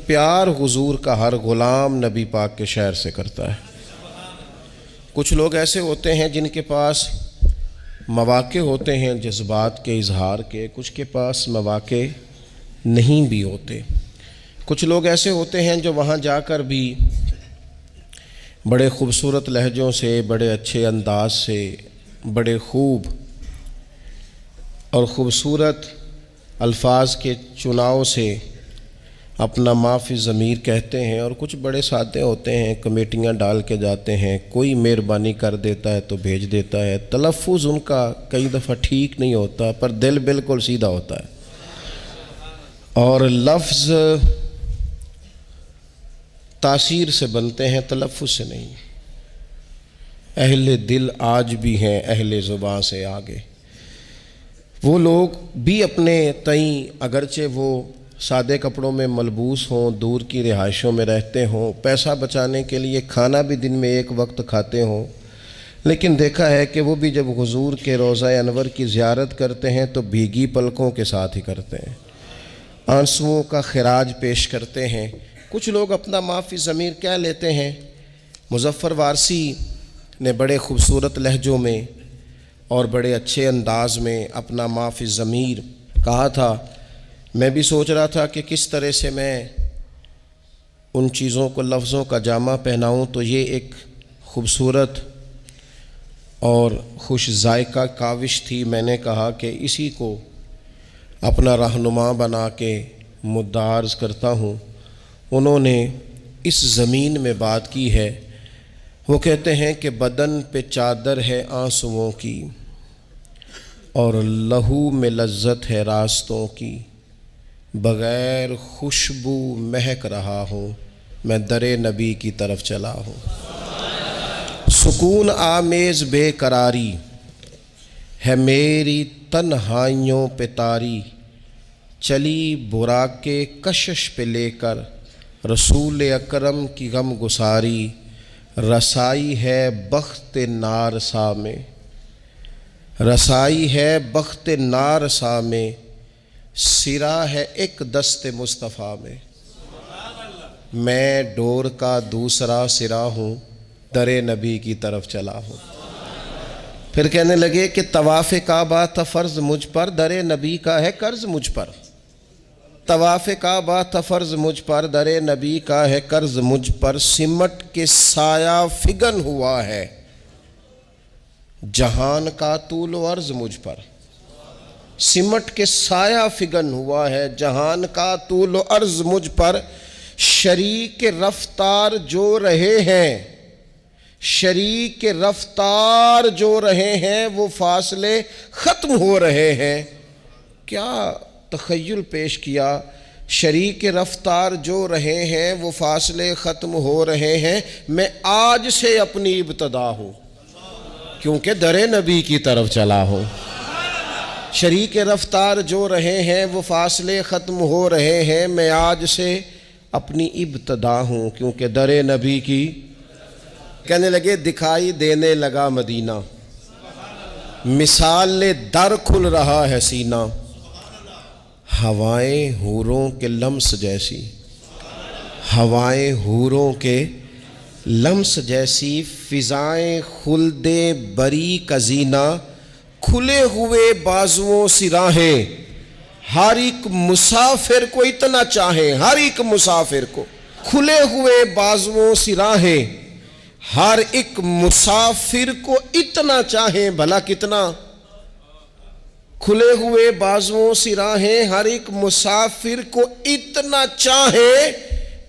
پیار حضور کا ہر غلام نبی پاک کے شعر سے کرتا ہے۔ کچھ لوگ ایسے ہوتے ہیں جن کے پاس مواقع ہوتے ہیں جذبات کے اظہار کے، کچھ کے پاس مواقع نہیں بھی ہوتے۔ کچھ لوگ ایسے ہوتے ہیں جو وہاں جا کر بھی بڑے خوبصورت لہجوں سے، بڑے اچھے انداز سے، بڑے خوب اور خوبصورت الفاظ کے چناؤ سے اپنا ما فی الضمیر کہتے ہیں، اور کچھ بڑے سادے ہوتے ہیں، کمیٹیاں ڈال کے جاتے ہیں، کوئی مہربانی کر دیتا ہے تو بھیج دیتا ہے، تلفظ ان کا کئی دفعہ ٹھیک نہیں ہوتا پر دل بالکل سیدھا ہوتا ہے، اور لفظ تاثیر سے بنتے ہیں، تلفظ سے نہیں۔ اہل دل آج بھی ہیں اہل زباں سے آگے۔ وہ لوگ بھی اپنے تئیں اگرچہ وہ سادے کپڑوں میں ملبوس ہوں، دور کی رہائشوں میں رہتے ہوں، پیسہ بچانے کے لیے کھانا بھی دن میں ایک وقت کھاتے ہوں، لیکن دیکھا ہے کہ وہ بھی جب حضور کے روضہ انور کی زیارت کرتے ہیں تو بھیگی پلکوں کے ساتھ ہی کرتے ہیں، آنسوؤں کا خراج پیش کرتے ہیں۔ کچھ لوگ اپنا ما فی الضمیر کہہ لیتے ہیں۔ مظفر وارسی نے بڑے خوبصورت لہجوں میں اور بڑے اچھے انداز میں اپنا ما فی الضمیر کہا تھا۔ میں بھی سوچ رہا تھا کہ کس طرح سے میں ان چیزوں کو لفظوں کا جامہ پہناؤں، تو یہ ایک خوبصورت اور خوش ذائقہ کاوش تھی۔ میں نے کہا کہ اسی کو اپنا رہنما بنا کے مدعا عرض کرتا ہوں۔ انہوں نے اس زمین میں بات کی ہے۔ وہ کہتے ہیں کہ بدن پہ چادر ہے آنسوؤں کی، اور لہو میں لذت ہے راستوں کی، بغیر خوشبو مہک رہا ہوں، میں در نبی کی طرف چلا ہوں۔ سکون آمیز بے قراری ہے میری تنہائیوں پہ طاری، چلی براق کشش پہ لے کر رسول اکرم کی غم گساری، رسائی ہے بخت نارسا میں، رسائی ہے بخت نارسا میں، سرا ہے ایک دست مصطفیٰ میں، میں ڈور کا دوسرا سرا ہوں، در نبی کی طرف چلا ہوں۔ پھر کہنے لگے کہ طواف کعبہ تھا فرض مجھ پر، در نبی کا ہے قرض مجھ پر۔ طواف کعبہ تھا فرض مجھ پر، در نبی کا ہے قرض مجھ پر، سمٹ کے سایہ فگن ہوا ہے جہان کا طول و عرض مجھ پر، سمٹ کے سایہ فگن ہوا ہے جہان کا طول و عرض مجھ پر، شریک رفتار جو رہے ہیں، شریک رفتار جو رہے ہیں، وہ فاصلے ختم ہو رہے ہیں۔ کیا تخیل پیش کیا، شریک رفتار جو رہے ہیں وہ فاصلے ختم ہو رہے ہیں، میں آج سے اپنی ابتدا ہوں کیونکہ در نبی کی طرف چلا ہوں۔ شریک رفتار جو رہے ہیں وہ فاصلے ختم ہو رہے ہیں، میں آج سے اپنی ابتدا ہوں کیونکہ در نبی کی۔ کہنے لگے دکھائی دینے لگا مدینہ، مثال در کھل رہا ہے سینہ، ہوائیں حوروں کے لمس جیسی، ہوائیں حوروں کے لمس جیسی، فضائیں خلد بری کا زینہ، کھلے ہوئے بازوؤں سی راہیں، ہر ایک مسافر کو اتنا چاہیں، ہر ایک مسافر کو کھلے ہوئے بازوؤں سی راہیں، ہر ایک مسافر کو اتنا چاہیں، بھلا کتنا؟ کھلے ہوئے بازوؤں سی راہیں، ہر ایک مسافر کو اتنا چاہیں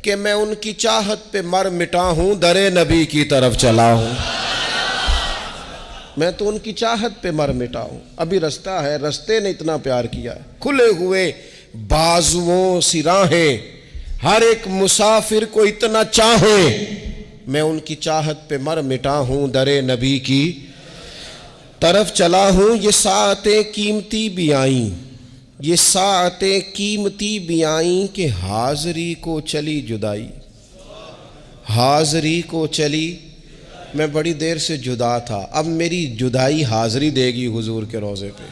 کہ میں ان کی چاہت پہ مر مٹا ہوں، در نبی کی طرف چلا ہوں۔ میں تو ان کی چاہت پہ مر مٹا ہوں، ابھی رستہ ہے، رستے نے اتنا پیار کیا ہے۔ کھلے ہوئے بازوؤں سی راہیں، ہر ایک مسافر کو اتنا چاہیں، میں ان کی چاہت پہ مر مٹا ہوں، در نبی کی طرف چلا ہوں۔ یہ ساعتیں قیمتی بھی آئیں، یہ ساعتیں قیمتی بھی آئیں کہ حاضری کو چلی جدائی، حاضری کو چلی۔ میں بڑی دیر سے جدا تھا، اب میری جدائی حاضری دے گی حضور کے روضے پہ۔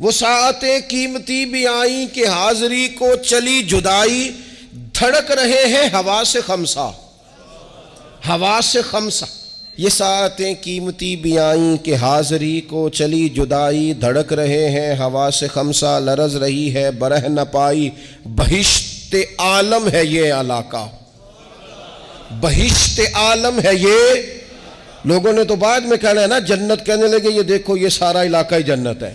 وہ ساعتیں قیمتی بھی آئیں کہ حاضری کو چلی جدائی، دھڑک رہے ہیں حواس خمسہ، حواس خمسہ۔ یہ ساعتیں قیمتی بھی آئیں کہ حاضری کو چلی جدائی، دھڑک رہے ہیں حواس خمسہ، لرز رہی ہے برہ نہ پائی، بہشت عالم ہے یہ علاقہ، بہشت عالم ہے یہ۔ لوگوں نے تو بعد میں کہنا ہے نا جنت، کہنے لگے یہ دیکھو یہ سارا علاقہ ہی جنت ہے۔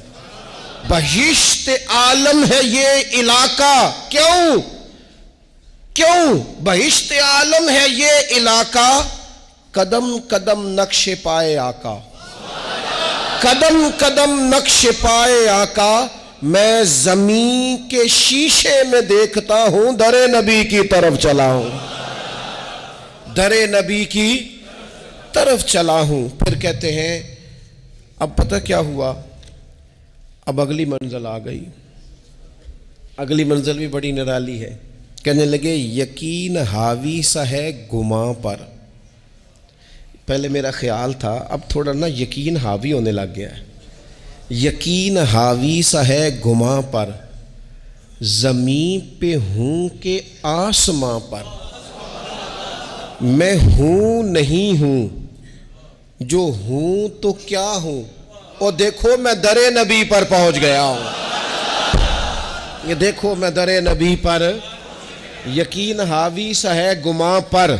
بہشت عالم ہے یہ علاقہ، کیوں؟ کیوں بہشت عالم ہے یہ علاقہ؟ قدم قدم نقش پائے آقا، قدم قدم نقش پائے آقا، میں زمین کے شیشے میں دیکھتا ہوں، در نبی کی طرف چلا ہوں، در نبی کی طرف چلا ہوں۔ پھر کہتے ہیں اب پتہ کیا ہوا، اب اگلی منزل آ گئی، اگلی منزل بھی بڑی نرالی ہے۔ کہنے لگے یقین حاوی سا ہے گماں پر۔ پہلے میرا خیال تھا، اب تھوڑا نا یقین حاوی ہونے لگ گیا ہے۔ یقین حاوی سا ہے گماں پر، زمین پہ ہوں کہ آسماں پر، میں ہوں نہیں ہوں، جو ہوں تو کیا ہوں، اور دیکھو میں در نبی پر پہنچ گیا ہوں، یہ دیکھو میں در نبی پر۔ یقین حاوی سا ہے گماں پر،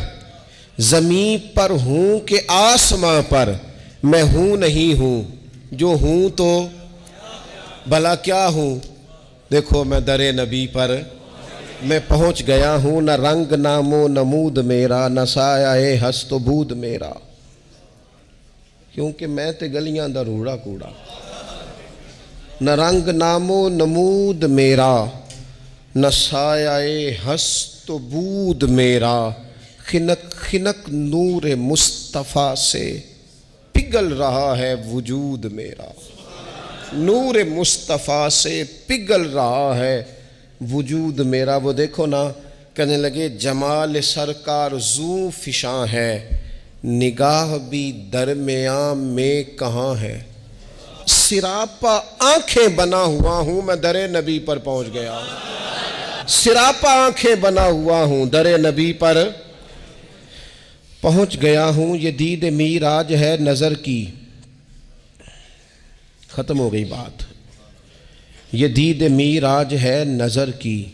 زمین پر ہوں کہ آسماں پر، میں ہوں نہیں ہوں، جو ہوں تو بھلا کیا ہوں، دیکھو میں در نبی پر میں پہنچ گیا ہوں۔ نہ رنگ نام و نمود میرا، نہ سایہ ہست و بود میرا، کیونکہ میں تے گلیاں دا روڑا کوڑا۔ نہ رنگ نام و نمود میرا، نہ سایہ ہست و بود میرا، خنک خنک نور مصطفیٰ سے پگھل رہا ہے وجود میرا، نور مصطفیٰ سے پگھل رہا ہے وجود میرا۔ وہ دیکھو نا کہنے لگے جمال سرکار زو فشاں ہے، نگاہ بھی درمیان میں کہاں ہے، سراپا آنکھیں بنا ہوا ہوں، میں در نبی پر پہنچ گیا ہوں، سراپا آنکھیں بنا ہوا ہوں، در نبی پر پہنچ گیا ہوں۔ یہ دید میراج ہے نظر کی، ختم ہو گئی بات۔ یہ دید میراج ہے نظر کی،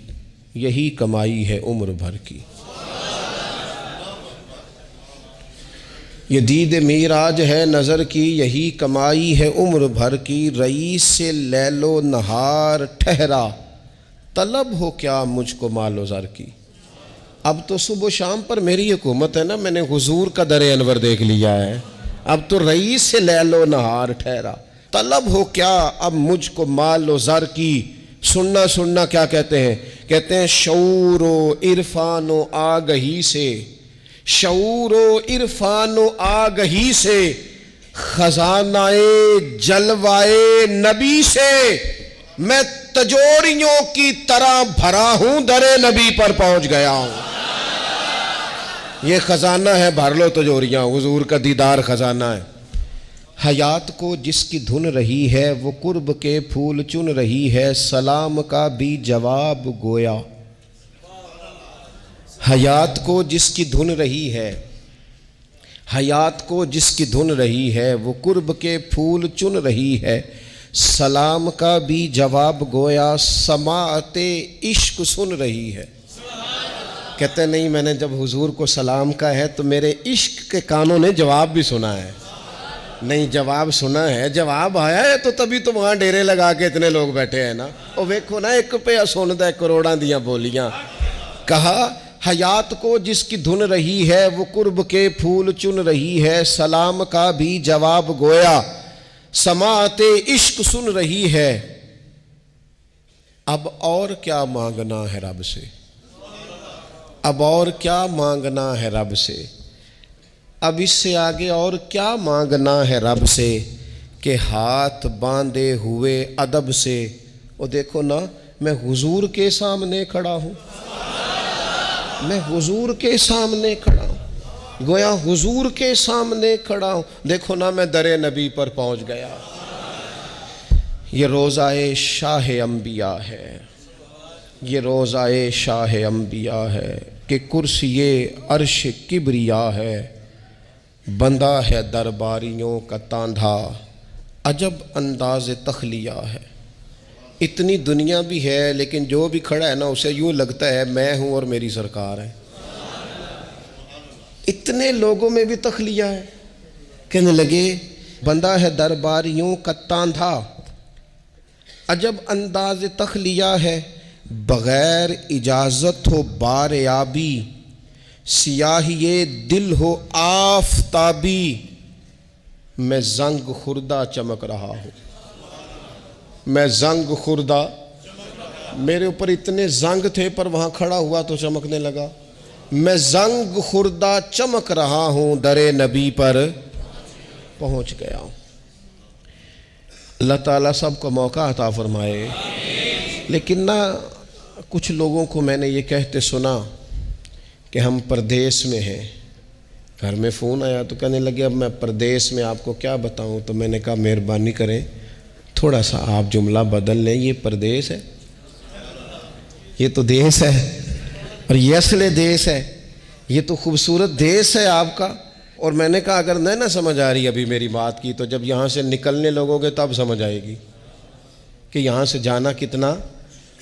یہی کمائی ہے عمر بھر کی۔ یہ دید میراج ہے نظر کی، یہی کمائی ہے عمر بھر کی، رئیس سے لیل و نہار ٹھہرا، طلب ہو کیا مجھ کو مال و زر کی۔ اب تو صبح و شام پر میری حکومت ہے نا، میں نے حضور کا در انور دیکھ لیا ہے، اب تو رئیس سے لیل و نہار ٹھہرا، طلب ہو کیا اب مجھ کو مال و زر کی۔ سننا سننا کیا کہتے ہیں، کہتے ہیں شعور و عرفان و آگہی سے، شعور و عرفان و آگہی سے، خزانہ جلوائے نبی سے، میں تجوریوں کی طرح بھرا ہوں، در نبی پر پہنچ گیا ہوں۔ یہ خزانہ ہے، بھر لو تجوریاں، حضور کا دیدار خزانہ ہے۔ حیات کو جس کی دھن رہی ہے، وہ قرب کے پھول چن رہی ہے، سلام کا بھی جواب گویا۔ حیات کو جس کی دھن رہی ہے، حیات کو جس کی دھن رہی ہے، وہ قرب کے پھول چن رہی ہے، سلام کا بھی جواب گویا، سماعت عشق سن رہی ہے۔ کہتے نہیں میں نے جب حضور کو سلام کا ہے تو میرے عشق کے کانوں نے جواب بھی سنا ہے، نہیں جواب سنا ہے، جواب آیا ہے، تو تبھی تو وہاں ڈیرے لگا کے اتنے لوگ بیٹھے ہیں نا۔ اور ویکھو نا ایک پہ سندا ہے کروڑاں دیاں بولیاں۔ کہا حیات کو جس کی دھن رہی ہے، وہ قرب کے پھول چن رہی ہے، سلام کا بھی جواب گویا، سماعت عشق سن رہی ہے۔ اب اور کیا مانگنا ہے رب سے، اب اور کیا مانگنا ہے رب سے، اب اس سے آگے اور کیا مانگنا ہے رب سے، کہ ہاتھ باندھے ہوئے ادب سے۔ اور دیکھو نا میں حضور کے سامنے کھڑا ہوں، میں حضور کے سامنے کھڑا ہوں، گویا حضور کے سامنے کھڑا ہوں، دیکھو نا میں در نبی پر پہنچ گیا۔ یہ روزہ شاہ انبیاء ہے، یہ روضائے شاہ انبیاء ہے کہ کرسی عرش کبریا ہے، بندہ ہے درباریوں کا تاندھا، عجب انداز تخلیہ ہے۔ اتنی دنیا بھی ہے لیکن جو بھی کھڑا ہے نا اسے یوں لگتا ہے میں ہوں اور میری سرکار ہے۔ اتنے لوگوں میں بھی تخلیہ ہے۔ کہنے لگے بندہ ہے درباریوں کا تاندھا، عجب انداز تخلیہ ہے، بغیر اجازت ہو بار آبی، سیاہی دل ہو آفتابی، میں زنگ خوردہ چمک رہا ہوں۔ میں زنگ خوردہ، میرے اوپر اتنے زنگ تھے پر وہاں کھڑا ہوا تو چمکنے لگا۔ میں زنگ خوردہ چمک رہا ہوں، در نبی پر پہنچ گیا ہوں۔ اللہ تعالیٰ سب کو موقع عطا فرمائے۔ لیکن نہ کچھ لوگوں کو میں نے یہ کہتے سنا کہ ہم پردیس میں ہیں، گھر میں فون آیا تو کہنے لگے اب میں پردیس میں آپ کو کیا بتاؤں، تو میں نے کہا مہربانی کریں تھوڑا سا آپ جملہ بدل لیں، یہ پردیس ہے، یہ تو دیس ہے، اور یہ اصل دیس ہے، یہ تو خوبصورت دیس ہے آپ کا۔ اور میں نے کہا اگر نہ سمجھ آ رہی ابھی میری بات کی تو جب یہاں سے نکلنے لگو گے تب سمجھ آئے گی کہ یہاں سے جانا کتنا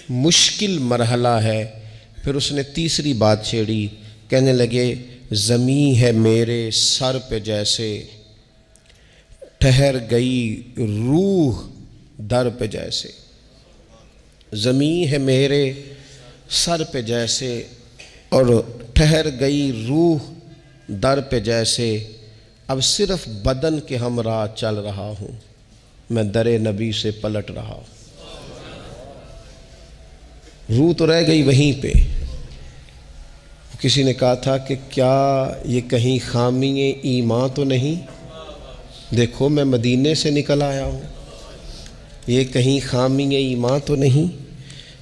مشکل مرحلہ ہے۔ پھر اس نے تیسری بات چھیڑی، کہنے لگے زمیں ہے میرے سر پہ جیسے، ٹھہر گئی روح در پہ جیسے۔ زمیں ہے میرے سر پہ جیسے اور ٹھہر گئی روح در پہ جیسے، اب صرف بدن کے ہمراہ چل رہا ہوں، میں در نبی سے پلٹ رہا ہوں۔ روح تو رہ گئی وہیں پہ۔ کسی نے کہا تھا کہ کیا یہ کہیں خامی ایمان تو نہیں؟ دیکھو میں مدینے سے نکل آیا ہوں، یہ کہیں خامی ایمان تو نہیں؟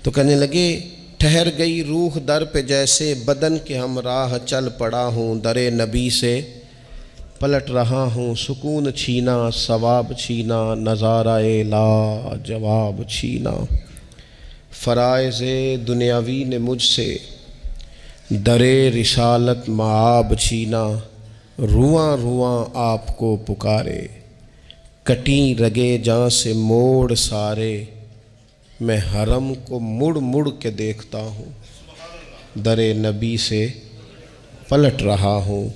تو کہنے لگے ٹھہر گئی روح در پہ جیسے، بدن کے ہمراہ چل پڑا ہوں، در نبی سے پلٹ رہا ہوں۔ سکون چھینا ثواب چھینا، نظارہ لا جواب چھینا، فرائض دنیاوی نے مجھ سے در رسالت معاب چھینا، رواں رواں آپ کو پکارے، کٹیں رگے جاں سے موڑ سارے، میں حرم کو مڑ مڑ کے دیکھتا ہوں، در نبی سے پلٹ رہا ہوں۔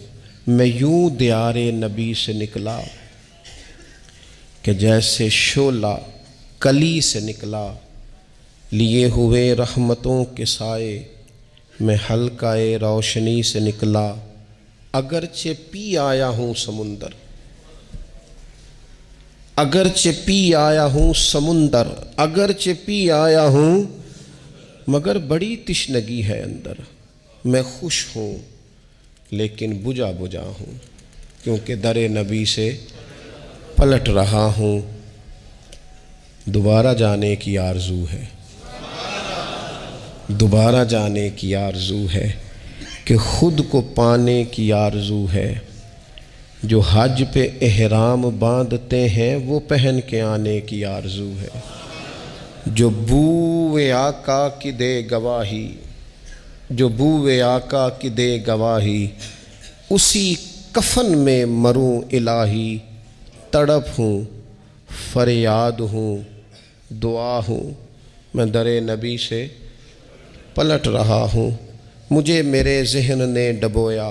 میں یوں دیار نبی سے نکلا کہ جیسے شعلہ کلی سے نکلا، لیے ہوئے رحمتوں کے سائے، میں حلقہ روشنی سے نکلا، اگرچہ پی آیا ہوں سمندر، اگرچہ پی آیا ہوں سمندر، اگرچہ پی آیا ہوں مگر بڑی تشنگی ہے اندر، میں خوش ہوں لیکن بجھا بجھا ہوں، کیونکہ در نبی سے پلٹ رہا ہوں۔ دوبارہ جانے کی آرزو ہے، دوبارہ جانے کی آرزو ہے، کہ خود کو پانے کی آرزو ہے۔ جو حج پہ احرام باندھتے ہیں وہ پہن کے آنے کی آرزو ہے۔ جو بوئے آقا کی دے گواہی، جو بوئے آقا کی دے گواہی، اسی کفن میں مروں الہی، تڑپ ہوں فریاد ہوں دعا ہوں، میں در نبی سے پلٹ رہا ہوں۔ مجھے میرے ذہن نے ڈبویا،